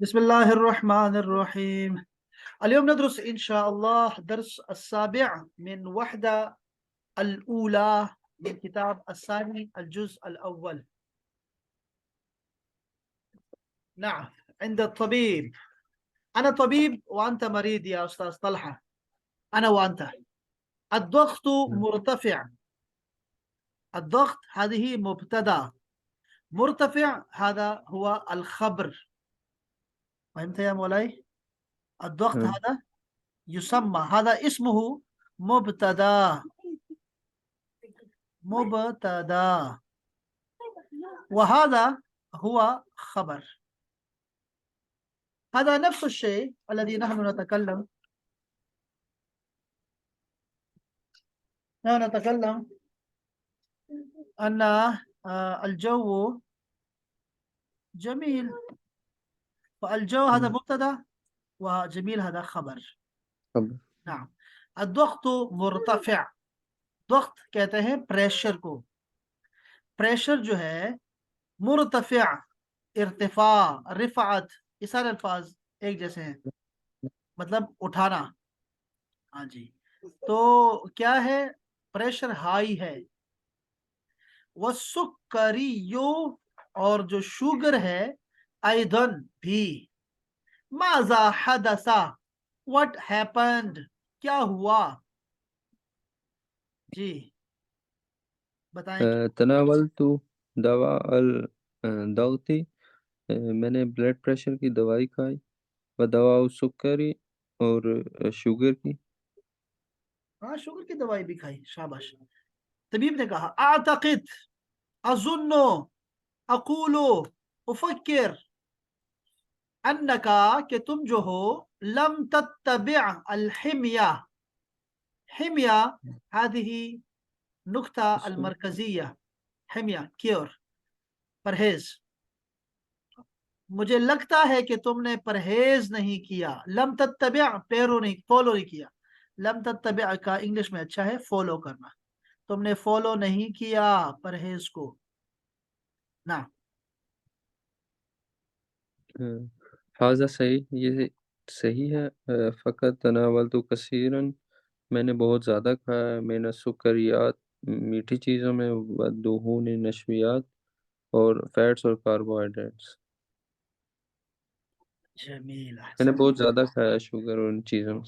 بسم الله الرحمن الرحيم. اليوم ندرس إن شاء الله درس السابع من وحدة الأولى من كتاب الثاني الجزء الأول. نعم، عند الطبيب. أنا طبيب وأنت مريض يا أستاذ طلحة. أنا وأنت. الضغط مرتفع. الضغط هذه مبتدأ، مرتفع هذا هو الخبر. فهمت يا مولاي؟ الضغط हाँ هذا يسمى، هذا اسمه مبتدأ. مبتدأ، وهذا هو خبر. هذا نفس الشيء الذي نحن نتكلم. نحن نتكلم أن الجو جميل، فالجو هذا مبتدأ وجميل هذا خبر. खबर نعم. الضغط مرتفع. ضغط कहते हैं प्रेशर को. प्रेशर जो है मुर्तफिع, इर्तिफा, रिफात, ये सारे अल्फाज एक जैसे हैं, मतलब उठाना. हाँ जी. तो क्या है? प्रेशर हाई है. वसुक्करियो, और जो शुगर है, आइदन भी. माजा हदसा, व्हाट हैपेंड, क्या हुआ? जी बताएं. तनावलतु दवा अल दगती मैंने ब्लड प्रेशर की दवाई खाई व दवा सुक्करी और शुगर की हाँ, शुगर की दवाई भी खाई, शाबाश. तबीब ने कहा आतकिद, अजुन्नो, अकूलो, उफक्किर अन्नका, कि तुम जो हो, लम तत्तबिअ अलहिमिया. हिमिया هذه नुक्ता उसको अलमरकजिया. हिमिया क्योर, परहेज. मुझे लगता है कि तुमने परहेज नहीं किया. लम तत्तबिअ, पैरो नहीं, फॉलो नहीं किया. लम तत्तबिअ का इंग्लिश में अच्छा है फॉलो करना. तुमने फॉलो नहीं किया परहेज को. ना. हाजा सही ये सही है फ़कत तनावलतु कसीरन मैंने बहुत ज़्यादा खाया है मैंने सुक्रियात मीठी चीज़ों में व दुहून नशवियात और फैट्स और कार्बोहाइड्रेट्स जमील, मैंने अहसन. बहुत ज़्यादा खाया है शुगर और उन चीज़ों में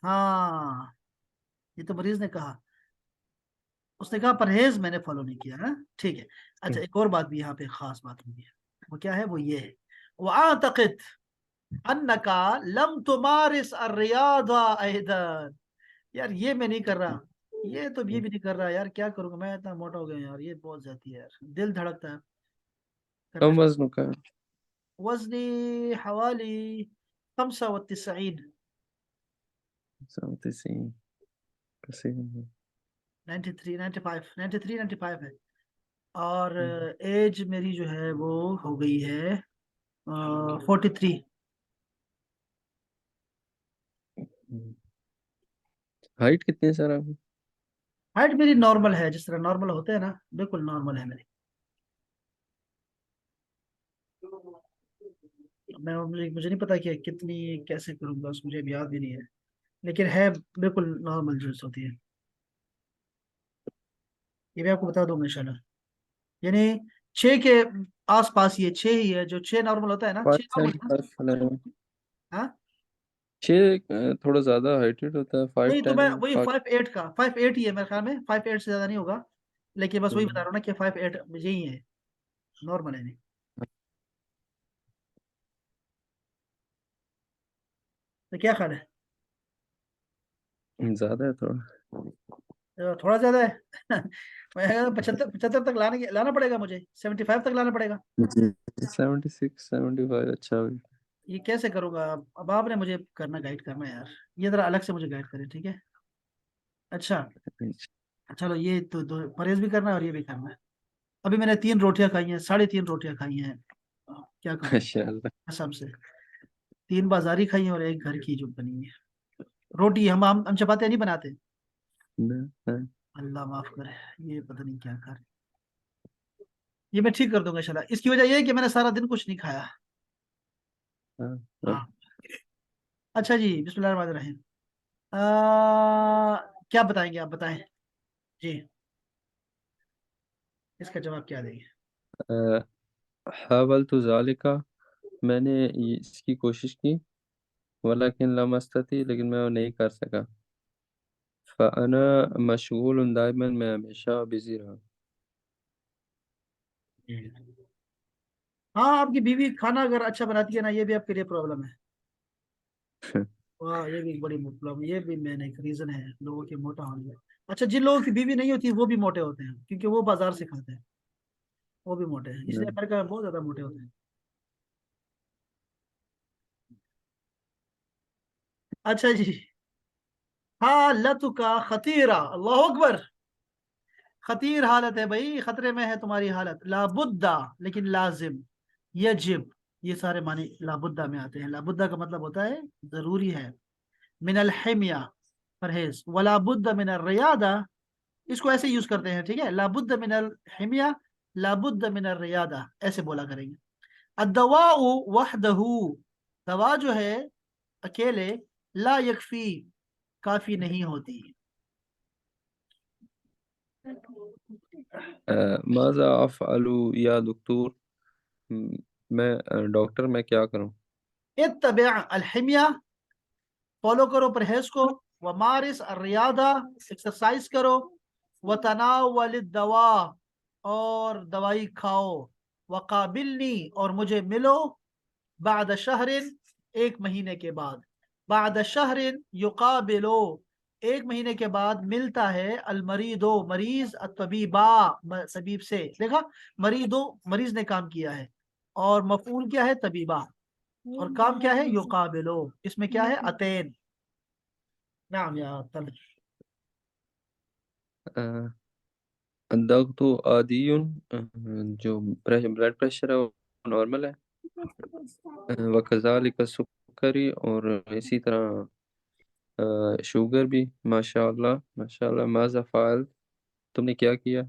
हाँ, ये तो मरीज ने कहा. उसने कहा परहेज मैंने फॉलो नहीं किया है. ठीक है. अच्छा, एक और बात भी यहाँ पे खास बात होगी. वो क्या है? वो ये है, वो आतकिद अन्नका लम तुमारिस अर्रियादा अयदन. यार ये मैं नहीं कर रहा, ये तो ये भी नहीं कर रहा. यार क्या करूंगा, मैं इतना मोटा हो गया हूं यार, ये बहुत ज्यादा है यार, दिल धड़कता है करने कम से. वज़न का वजनी हवाली 95. 93, 95, 93, 95 है. और एज मेरी जो है वो हो गई है 43. हाइट कितनी है सर आपकी हाइट मेरी नॉर्मल है, जिस तरह नॉर्मल होते हैं ना, बिल्कुल नॉर्मल है मेरी. मुझे नहीं पता कि कितनी कैसे करूंगा, मुझे भी याद भी नहीं है, लेकिन है बिल्कुल नॉर्मल जो होती है. ये मैं आपको बता दूंगा इंशाल्लाह. यानी 6 के आस पास, ये 6 ही है. जो 6 नॉर्मल होता है ना, 6 नॉर्मल है ना. 575 चला है हाँ. 6 थोड़ा ज़्यादा हाइटेड होता है नहीं तो मैं 5'10" वही बाकी 5'8 का, 5'8 ही है मेरे ख्याल में. 5'8 से ज्यादा नहीं होगा, लेकिन बस वही बता रहा हूँ ना कि 5'8 यही है, नॉर्मल है. नहीं तो क्या ख्याल है? ज़्यादा है थोड़ा तो थोड़ा ज्यादा है. मैं 75 तक लाना पड़ेगा मुझे, 75 तक लाना पड़ेगा. जी 76 75 अच्छा हुई ये कैसे करूंगा? अब आपने मुझे करना, गाइड करना है यार. ये जरा अलग से मुझे गाइड करें, ठीक है? अच्छा. चलो, ये तो दो परहेज भी करना है और ये भी करना है. अभी मैंने 3 रोटियां खाई हैं, 3.5 रोटियां खाई हैं. क्या करूं माशाल्लाह कसम से. 3 बाजारी खाई हैं और एक घर की जो बनी है. रोटी हम चपातियां नहीं बनाते. हाँ, अल्लाह माफ करे. ये पता नहीं क्या कर. ये मैं ठीक कर दूंगा इंशाल्लाह. इसकी वजह ये है कि मैंने सारा दिन कुछ नहीं खाया. हाँ, हाँ। हाँ। अच्छा जी, बिस्मिल्लाहिर्रहमानिर्रहीम। क्या बताएंगे आप, बताएं जी, इसका जवाब क्या देंगे? हावल तो ज़ालिका, मैंने इसकी कोशिश की, वलाकिन लम अस्तती, लेकिन मैं वो नहीं कर सका। फ़अना मशगूल दाइमन, मैं हमेशा बिजी रहा। हाँ, आपकी बीवी खाना अगर अच्छा बनाती है ना, ये भी आपके लिए प्रॉब्लम है। वाह, ये भी एक बड़ी प्रॉब्लम, ये भी मैंने एक रीजन है लोगों के मोटा होने का। अच्छा, जिन लोगों की बीवी नहीं होती वो भी मोटे होते हैं, क्योंकि वो बाजार से खाते हैं, वो भी मोटे हैं, इसलिए अमेरिका में बहुत ज्यादा मोटे होते हैं। अच्छा जी। हालत का खतीरा, अल्लाह अकबर। खतीर हालत है भाई, खतरे में है तुम्हारी हालत। लाबुद्दा, लेकिन लाजिम, यजिब, ये सारे माने लाबुद्दा में आते हैं। लाबुद्दा का मतलब होता है जरूरी है। मिनल हिमिया, परहेज। वलाबुद्दा मिनल रियादा, इसको ऐसे यूज करते हैं, ठीक है। लाबुद्दा मिनल हिमिया, लाबुद्दा मिनल रियादा, ऐसे बोला करेंगे। अदवाउ वहदहू, दवा जो है अकेले, ला यकफी, काफी नहीं होती। माज़ा अफ़अलु या दुक्तूर, म- मैं डॉक्टर, मैं क्या करूं? इत्तबि अलहिमिया, फॉलो करो परहेज को। व मारिस रियादा, एक्सरसाइज करो। व तनावल दवा, और दवाई खाओ। व काबिलनी, और मुझे मिलो। बाद शहरिन, एक महीने के बाद। बाद शहरिन युकाबिलो, एक महीने के बाद मिलता है। अलमरीदो, मरीज। अतबीबा, तबीब से। देखा, मरीदो, मरीज ने काम किया है, और मफूल क्या है? तबीबा। और काम क्या है? युकाबिलो। इसमें क्या है? अतैन। नाम या तलब। दग्तो आदियुन, जो ब्लड प्रेशर है वो नॉर्मल है। वकज़ालिक सुक्करी, और इसी तरह शुगर भी। माशाअल्लाह, माशाअल्लाह। माज़ा फ़अल, तुमने क्या किया?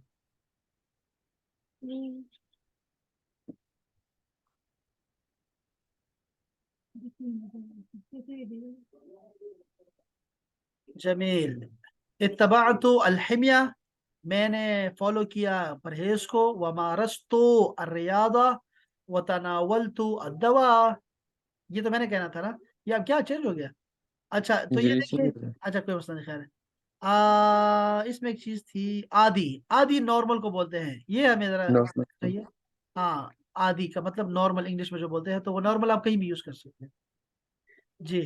जमील। इत्तबाअतु अलहिमिया, मैंने फॉलो किया परहेज को। व मारस्तु अर्रियादा, व तनावलतु अद्दवा। ये तो मैंने कहना था ना, या क्या चेंज हो गया? अच्छा, तो ये जी, देखिए। सही है। अच्छा, कोई मसला नहीं, खैर है। इसमें एक चीज थी, आदि। आदि नॉर्मल को बोलते हैं, ये हमें जरा नॉर्मल। चाहिए। हाँ, आदि का मतलब नॉर्मल, इंग्लिश में जो बोलते हैं, तो वो नॉर्मल आप कहीं भी यूज कर सकते हैं जी।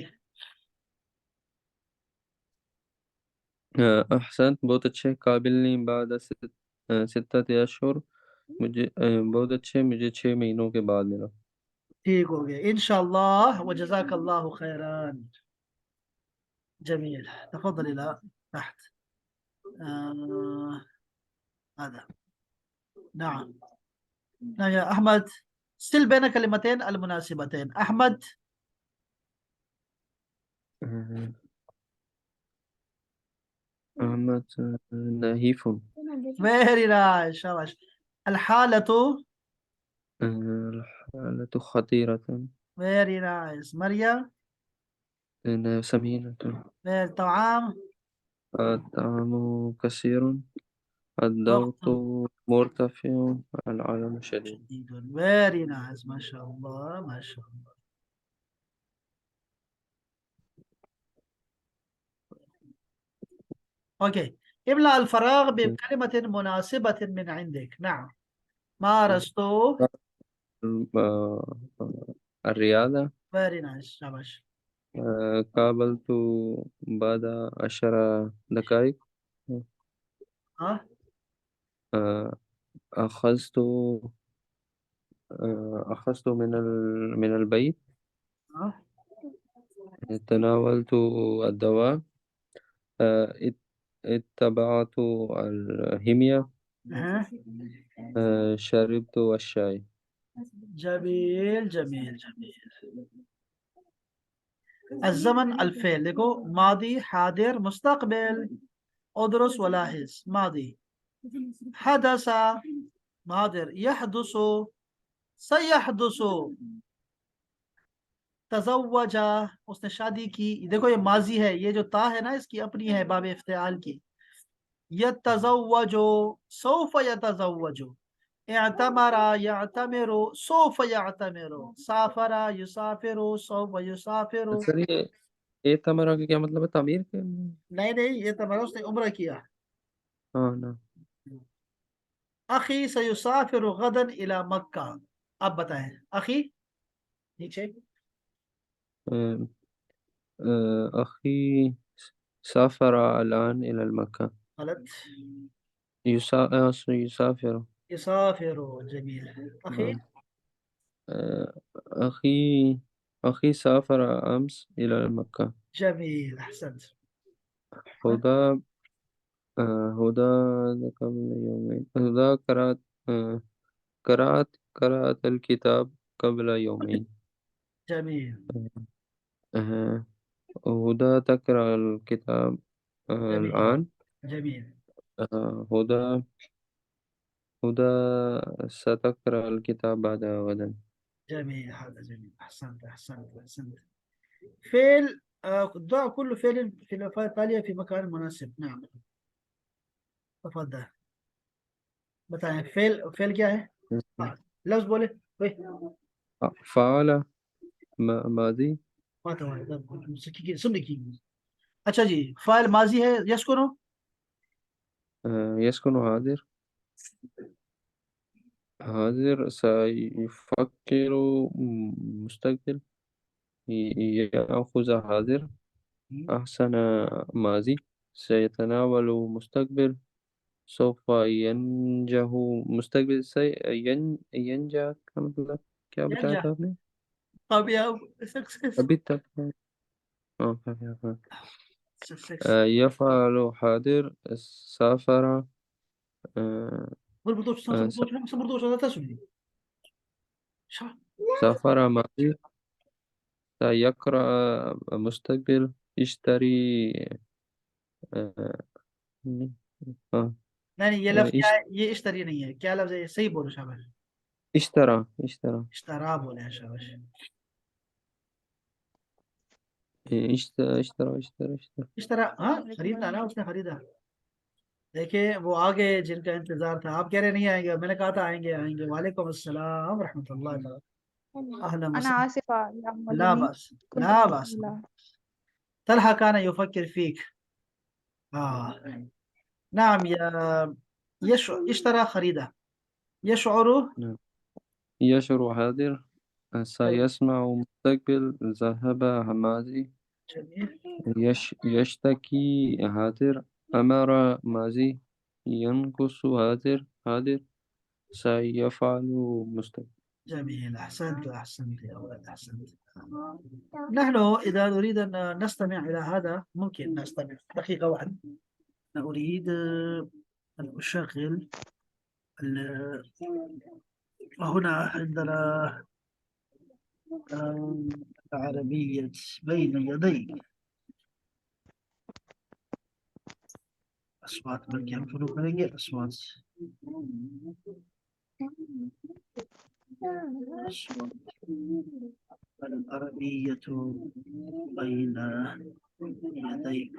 अहसन, बहुत अच्छे। काबिलनी बाद सित्तत अशहुर, मुझे बहुत अच्छे, मुझे 6 महीनों के बाद मिला। ठीक हो गया इंशाल्लाह। व जज़ाकल्लाहु खैरान। जमील। तफضل إلى تحت. هذا. نعم. نعم يا أحمد. still بين كلمتين المناسبتين. أحمد. अ, अहमद नहीफ। very nice. शाबाश। الحالة. الحالة خطيرة. very nice. مريم. أنا سمينة. الطعام. الطعام كثير. ضغط الضغط مرتفع. العلم شديد. شديد. very nice. ما شاء الله، ما شاء الله. اوكي. املأ الفراغ بكلمة مناسبة من عندك. نعم. مارست. الرياضة. very nice. شاباش. قابلت بعد 10 دقائق. ها. آه، أخذت من البيت. ها. تناولت الدواء. اتبعت الهيمياء. ها. شربت الشاي. جميل جميل جميل. الزمن الفعل، देखो मादी حاضر مستقبل. ادرس ولاحظ. ماضي. حدث. حاضر. يحدث. سيحدث. तज़व्वजा, उसने शादी की। देखो ये माजी है, ये जो ता है ना इसकी अपनी है बाब इफ्तिआल की। यतज़व्वजो, सौफ यतज़व्वजो, इअतमरा यअतमिरु, सौफ यअतमिरु, साफरा युसाफिरु, सौफ युसाफिरु। सर ये तमरा का क्या मतलब है, तामीर के? नहीं नहीं, ये तमरा उसने उम्र किया। हाँ ना। अखी सयुसाफिरु गदन इला मक्का। अब बताएं अखी, नीचे। अ, अखी साफर अलान इलल मक्का। गलत। युसाफिर। युसाफिरु, जमील। अखी। हाँ। अखी अखी साफर अम्स इलल मक्का। जमील, अहसंत। हुदा हुदा कबल यौमैन, हुदा करात अल किताब कबल यौमैन। जमील। हुदा तकरा अल किताब जमील। الآن। जमील। हुदा हुदा ستقرأ الكتاب بعد غدا. جميل، هذا جميل، أحسنت أحسنت أحسنت. فعل، ضع كل فعل في الأفعال التالية في مكان مناسب. نعم، تفضل बताएं। फेल फेल क्या है? लफ्ज बोले कोई। فعل मादी। बात है सुन लिखी। अच्छा जी, फाइल माजी है, यस को नो। يسكن حاضر حاضر سيفكر مستقبل يأخذ حاضر أحسن ماضي سيتناول مستقبل سوف ينجح مستقبل ينجح का मतलब क्या बताया ينجح، था आपने कामयाब, सक्सेस। अभी तक? हाँ कामयाब हाँ। सक्सेस। يفعل حاضر سافر آه، بربطوش بربطوش بربطوش هذا تسوي شا. سافر ماضي سيقرأ مستقبل يشتري آه، آه، नहीं ये लफ्ज क्या इश- है? ये इश्तरी नहीं है, क्या लफ्ज है ये? सही बोलो शाबाश। اشترى इश्तरा बोले हैं, शाबाश। اشترى इस तरह हाँ, खरीदना ना, उसने खरीदा। देखिए वो आगे जिनका इंतजार था, आप कह रहे नहीं आएंगे, मैंने कहा था आएंगे आएंगे। वालेकुम अस्सलाम रहमतुल्लाह। अहलन أنا वसहलन। آسفة يا لا معلمي، बस, كنت لا बस। مشغولة. طلحة كان يفكر فيك. آه. نعم يا اشترى خريدة. يشعر. يشعر حاضر سيسمع مستقبل ذهب ماضي جميل. يشتكي حاضر أمر ماضي ينقص حاضر سيفعل مستقبل. جميل، أحسنت أحسنت يا ولد، أحسنت. نحن إذا نريد أن نستمع إلى هذا ممكن نستمع دقيقة واحدة. أنا أريد أن أشغل هنا عندنا العربية بين يديك. أصوات बल्कि हम शुरू करेंगे أصوات العربية بين يديك.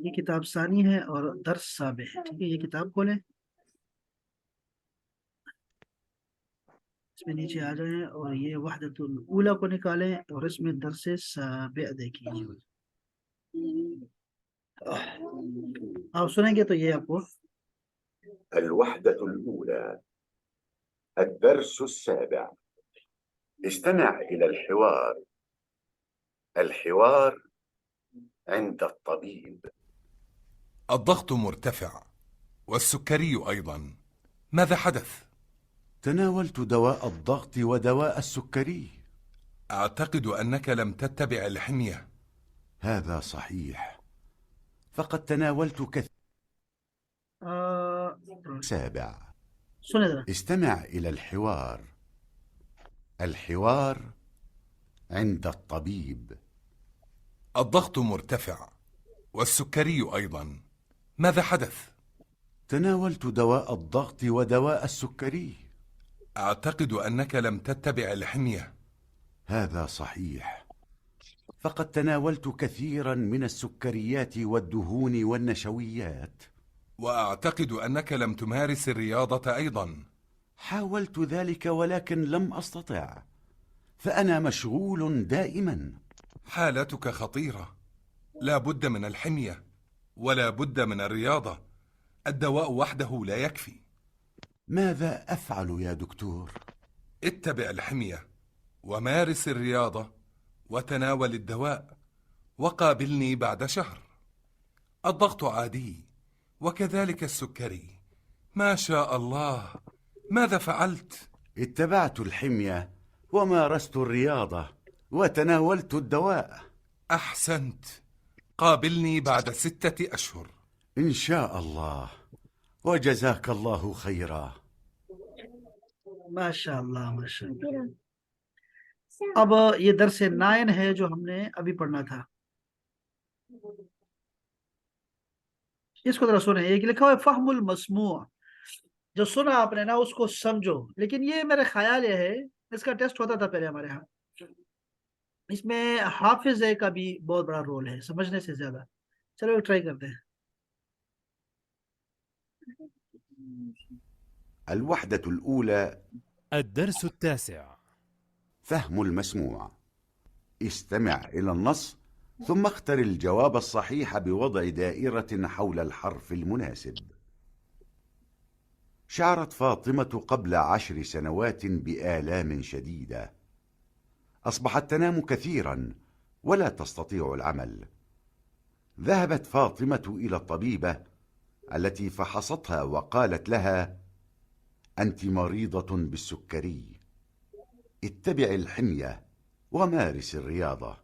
ये किताब सानी है और दर्स साबे है, ठीक है। ये किताब खोलें, इसमें नीचे आ जाएं और ये वहदतुल ऊला को निकालें और इसमें दर्स साबे देखिए। आप सुनेंगे तो ये आपको। الوحدة الأولى، الدرس السابع. استمع إلى الحوار. الحوار عند الطبيب. الضغط مرتفع والسكري أيضا، ماذا حدث؟ تناولت دواء الضغط ودواء السكري. أعتقد أنك لم تتبع الحمية. هذا صحيح، فقد تناولت كثير. سابع، सुने जरा। استمع إلى الحوار. الحوار عند الطبيب. الضغط مرتفع والسكري أيضا، ماذا حدث؟ تناولت دواء الضغط ودواء السكري. أعتقد أنك لم تتبع الحمية. هذا صحيح، فقد تناولت كثيرا من السكريات والدهون والنشويات. وأعتقد أنك لم تمارس الرياضة أيضا. حاولت ذلك ولكن لم أستطع، فأنا مشغول دائما. حالتك خطيرة، لا بد من الحمية ولا بد من الرياضة. الدواء وحده لا يكفي. ماذا أفعل يا دكتور؟ اتبع الحمية ومارس الرياضة وتناول الدواء وقابلني بعد شهر. الضغط عادي وكذلك السكري. ما شاء الله. ماذا فعلت؟ اتبعت الحمية ومارست الرياضة وتناولت الدواء. أحسنت. قابلني بعد 6 أشهر. إن شاء الله، وجزاك الله خيرا. माशाल्लाह माशाल्लाह। अब ये दरस 9 है जो हमने अभी पढ़ना था। इसको जरा सुने। एक लिखा हुआ है फहमुल मस्मू, जो सुना आपने ना उसको समझो। लेकिन ये मेरे ख्याल ये है, इसका टेस्ट होता था पहले हमारे यहाँ, इसमें हाफिज का भी बहुत बड़ा रोल है समझने से ज्यादा। चलो ट्राई करते हैं। الوحدة الأولى، الدرس 9. فهم المسموع. استمع إلى النص ثم اختر الجواب الصحيح بوضع دائرة حول الحرف المناسب. شعرت فاطمة قبل 10 سنوات بآلام شديدة. أصبحت تنام كثيرا ولا تستطيع العمل. ذهبت فاطمة إلى الطبيبة التي فحصتها وقالت لها: أنت مريضة بالسكري، اتبع الحمية ومارس الرياضة.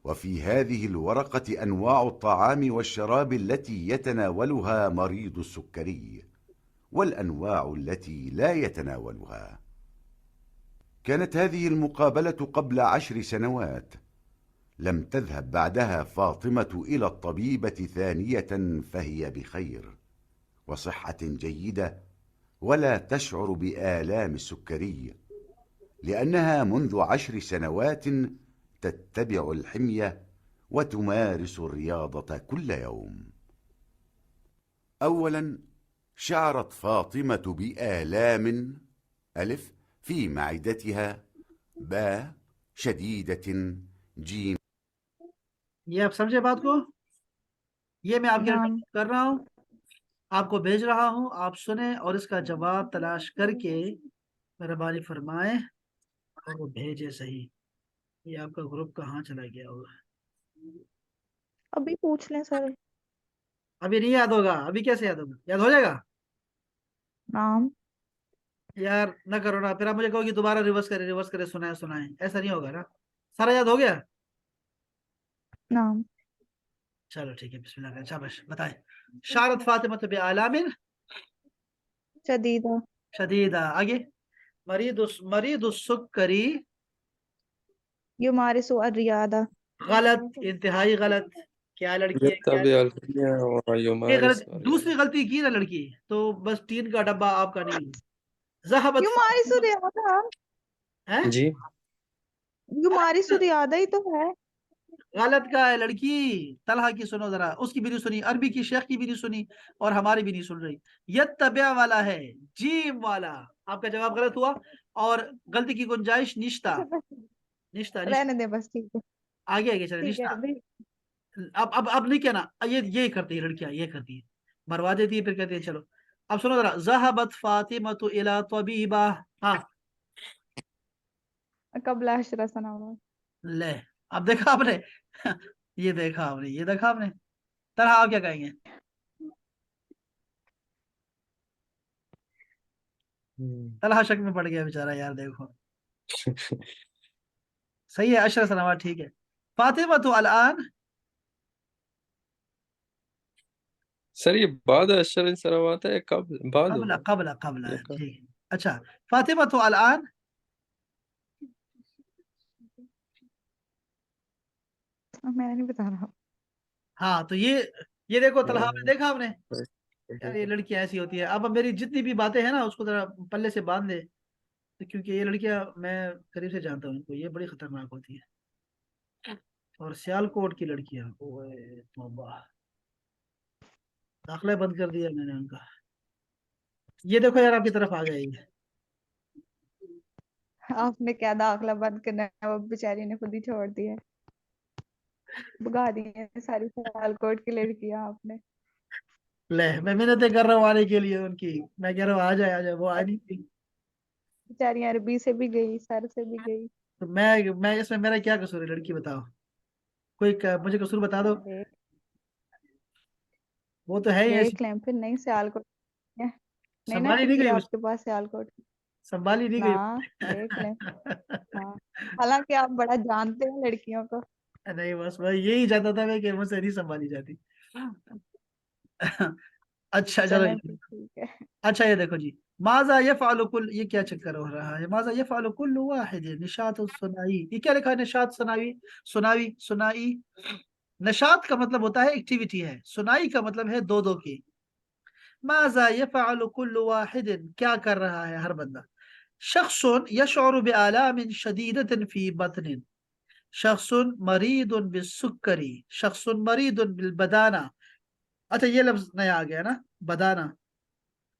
وفي هذه الورقة أنواع الطعام والشراب التي يتناولها مريض السكري والأنواع التي لا يتناولها. كانت هذه المقابلة قبل 10 سنوات. لم تذهب بعدها فاطمة إلى الطبيبة ثانية، فهي بخير وصحة جيدة ولا تشعر بآلام السكري، لأنها منذ 10 سنوات تتبع الحمية وتمارس الرياضة كل يوم. أولا، شعرت فاطمة بآلام: ألف، في معدتها، باء، شديدة، جيم. ये आप समझे बात को? ये मैं आपके नाम। कर रहा हूँ, आपको भेज रहा हूँ, आप सुने और इसका जवाब तलाश करके मेहरबानी फरमाएं और वो भेजे सही। ये आपका ग्रुप कहाँ चला गया होगा? अभी पूछ लें सर। अभी नहीं याद होगा। अभी कैसे याद होगा? याद हो जाएगा नाम। यार। ना करो ना, फिर आप मुझे कहो कि दोबारा रिवर्स करे सुनाए सुनाए, ऐसा नहीं होगा ना। सारा याद हो गया? नाम। चलो ठीक है, बिस्मिल्लाह करें। शाबाश, बताएं। शारत फातिमा तो बेआलामिन शदीदा। शदीदा। आगे। मरीद सुक्करी। युमारिसु अर्रियादा। गलत, इंतहाई गलत। क्या लड़की है? क्या يتبع الحمية ये ويمارس गलत। दूसरी الرياضة. गलती की ना लड़की, तो बस 3 का डब्बा आपका नहीं है। ज़हबत युमारिसु रियादा। है? जी, युमारिसु रियादा ही तो है। गलत का है लड़की। तलहा की सुनो जरा, उसकी भी नहीं सुनी, अरबी की शेख की भी नहीं सुनी, और हमारी भी नहीं सुन रही। यत्तबिया वाला है, जीम वाला। आपका जवाब गलत हुआ, और गलती की गुंजाइश निश्ता। निश्ता रहने दे बस, ठीक है। आगे आगे चले। ठीक है निश्ता अभी। अब नहीं कहना। ये करती है लड़कियां, ये करती है, मरवा देती है, फिर कहती है चलो। अब सुनो जरा। ज़हबत फातिमतु इला तबीबा। हाँ, कबला 10 सनवात। ले। अब देखा आपने? ये देखा आपने, ये देखा आपने। तरह आप क्या कहेंगे? तलहा शक में पड़ गया बेचारा यार, देखो। सही है, 10 सनवात ठीक है। फातिमा तो अलआन। सर ये बाद 10 सनवात है, कब बाद कबला होगा? कबला कबला है, या कब? ठीक है। अच्छा, फातिमा तो अलआन। मैं नहीं बता रहा। हाँ, तो ये देखो तलहा में, देखा आपने? यार ये लड़कियां ऐसी होती है। अब मेरी जितनी भी बातें हैं ना उसको जरा पल्ले से बांध दे, तो क्योंकि ये लड़कियां मैं करीब से जानता हूँ इनको, ये बड़ी खतरनाक होती है। और सियालकोट की लड़कियां, ओए तौबा, दाखला बंद कर दिया मैंने उनका। ये देखो यार आपकी तरफ आ गए ये। आपने क्या दाखला बंद करना है, वो बेचारी ने खुद ही छोड़ दिया है। भगा दी है सारी सियालकोट की लड़कियां आपने। ले मैं मिन्नतें कर रहा हूँ आने के लिए उनकी, मैं कह रहा हूँ आ जाए, वो आ नहीं थी। बेचारी अरबी से भी गई, सर से भी गई। तो मैं इसमें मेरा क्या कसूर है, लड़की बताओ, कोई मुझे कसूर बता दो। देख वो तो है ही ऐसी। देख लें फिर, नहीं सियालकोट है, नहीं ना संभाली नहीं टिकी गई आपके पास सियालकोट की। संभाली नहीं ना, गई। देख लें। हाँ, हालांकि आप बड़ा जानते हैं लड़कियों को। नहीं बस मैं यही चाहता था मैं कि मुझसे नहीं संभाली जाती। अच्छा चलो चलें फिर, ठीक है। अच्छा ये देखो जी, माजा ये कुल, ये क्या चक्कर हो रहा है, माजा ये कुल वाहिद निशात सुनाई, ये क्या लिखा है, निशात सुनाई, सुनावी सुनाई। नशात का मतलब होता है एक्टिविटी है, सुनाई का मतलब है दो दो की। माजा ये कुल वाहिद, क्या कर रहा है हर बंदा। शख्सुन यशउरु बिआलामिन शदीदतिन फी बतनिन, शख्सुन मरीदुन बिस्सुक्करी, शख्सुन मरीदुन बिलबदाना। अच्छा ये लफ्ज नया आ गया ना, बदाना।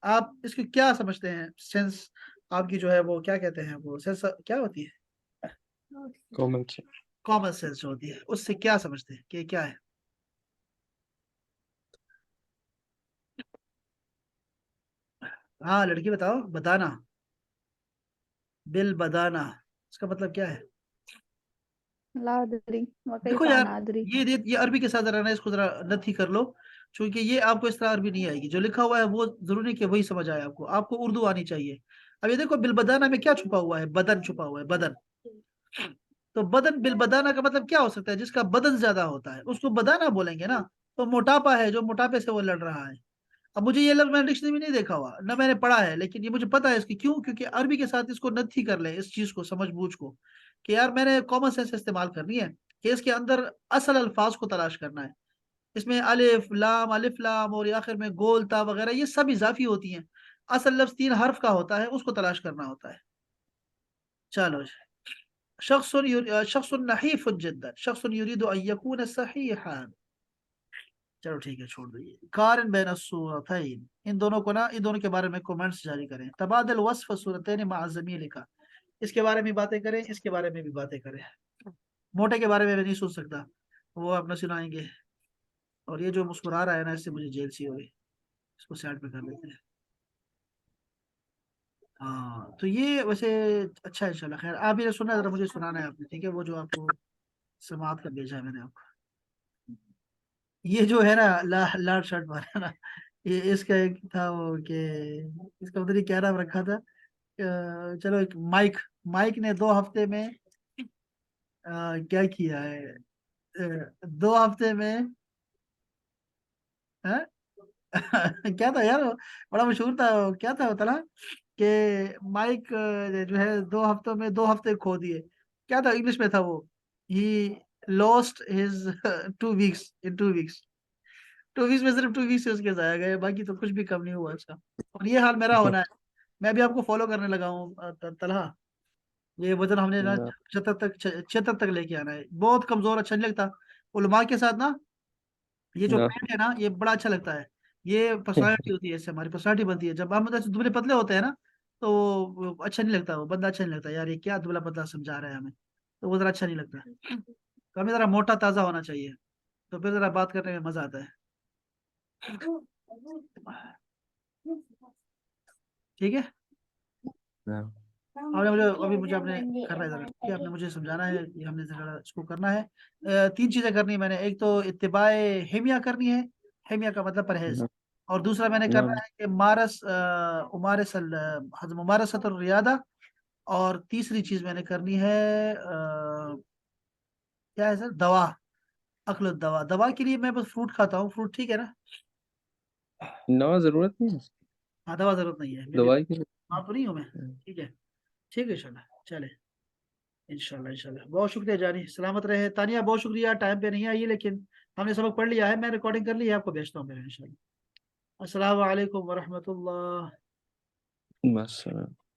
आप इसको क्या समझते हैं, सेंस आपकी जो है वो क्या कहते हैं, वो सेंस क्या होती है, कॉमन कॉमन सेंस जो होती है, उससे क्या समझते हैं कि क्या है। हाँ लड़की बताओ, बताना, बिल बदाना, इसका मतलब क्या है। लादरी देखो वकैफा यार, नादरी। ये अरबी के साथ जरा ना इसको जरा नथी कर लो, क्योंकि ये आपको इस तरह अरबी नहीं आएगी, जो लिखा हुआ है वो जरूरी नहीं कि वही समझ आए आपको, आपको उर्दू आनी चाहिए। अब ये देखो, बिल बदाना में क्या छुपा हुआ है, बदन छुपा हुआ है, बदन। तो बदन, बिल बदाना का मतलब क्या हो सकता है, जिसका बदन ज्यादा होता है उसको बदाना बोलेंगे ना। तो मोटापा है, जो मोटापे से वो लड़ रहा है। अब मुझे ये लफ्ज मैंने डिक्शनरी में नहीं देखा हुआ ना, मैंने पढ़ा है, लेकिन ये मुझे पता है इसकी क्यों, क्योंकि अरबी के साथ इसको नथी कर ले, इस चीज को समझ बूझ को, कि यार मैंने कॉमन सेंस इस्तेमाल करनी है, कि इसके अंदर असल अल्फाज को तलाश करना है। इसमें अलिफ लाम और ये आखिर में गोल ता वगैरह ये सब इजाफी होती हैं। असल लफ्ज 3 हर्फ का होता है, उसको तलाश करना होता है। चलो, शख्स नहीफ जिद्दन, शख्स युरीदु अन यकून सहीहान। चलो ठीक है, छोड़ दीजिए। कारिन बैन सूरतैन, इन दोनों को ना, इन दोनों के बारे में कमेंट्स जारी करें। तबादल वस्फ सूरतैन मा ज़मील का, इसके बारे में बातें करें, इसके बारे में भी बातें करें। मोटे के बारे में भी नहीं सुन सकता, वो अपना सुनाएंगे। और ये जो मुस्कुरा रहा है ना, इससे मुझे जेल सी हो गई, इसको साइड पे कर देते हैं। हाँ तो ये वैसे अच्छा है, इंशाल्लाह खैर। आप ये सुना, जरा मुझे सुनाना है आपने, ठीक है, वो जो आपको समाप्त कर भेजा है मैंने आपको। ये जो है ना, लाल शर्ट वाला ना, ये इसका एक था वो कि, इसका पता नहीं क्या नाम रखा था। चलो एक माइक, माइक ने 2 हफ्ते में क्या किया है, 2 हफ्ते में, हाँ? क्या था यार वो, बड़ा मशहूर था वो, क्या था बता, कि माइक जो है 2 हफ्तों में 2 हफ्ते खो दिए। क्या था इंग्लिश में था वो, he lost his 2 weeks in 2 weeks, 2 weeks में सिर्फ 2 वीक्स उसके जाया गए, बाकी तो कुछ भी कम नहीं हुआ इसका। और ये हाल मेरा होना है, मैं भी आपको फॉलो करने लगा हूँ तलहा। ये वजन हमने ना ना 76 तक लेके आना है, बहुत कमजोर अच्छा नहीं लगता। उलमा के साथ ना, ये जो ना पेट है ना, ये बड़ा अच्छा लगता है। ये पर्सनालिटी होती है, इससे हमारी पर्सनालिटी बनती है। जब हम मतलब दुबले पतले होते हैं ना, तो वो अच्छा नहीं लगता, वो बंदा अच्छा नहीं लगता, यार ये क्या दुबला पतला समझा रहा है हमें, तो वो जरा अच्छा नहीं लगता। तो हमें जरा मोटा ताजा होना चाहिए, तो फिर जरा बात करने में मजा आता है। ठीक है, ना आपने मुझे अभी मुझे आपने करना है जरा, ठीक है, आपने मुझे समझाना है, ये हमने जरा इसको करना है। 3 चीजें करनी है मैंने, एक तो इत्तिबाए हेमिया करनी है, हेमिया का मतलब परहेज। ना और दूसरा मैंने ना करना है कि मुमारसत और रियादा। और तीसरी चीज मैंने करनी है क्या है सर, दवा, अक्ल दवा। दवा के लिए मैं बस फ्रूट खाता हूँ, फ्रूट ठीक है ना। ना जरूरत नहीं है हाँ दवा जरूरत नहीं है, मैं भी दवाई की। हाँ तो नहीं हूँ मैं। ठीक है, ठीक है, इंशाल्लाह चले, इंशाल्लाह इंशाल्लाह। बहुत शुक्रिया जानी, सलामत रहे। तानिया बहुत शुक्रिया, टाइम पे नहीं आई लेकिन हमने सबक पढ़ लिया है, मैं रिकॉर्डिंग कर ली है, आपको भेजता हूँ मेरे इंशाल्लाह। अस्सलामु अलैकुम वरहमतुल्लाह। बस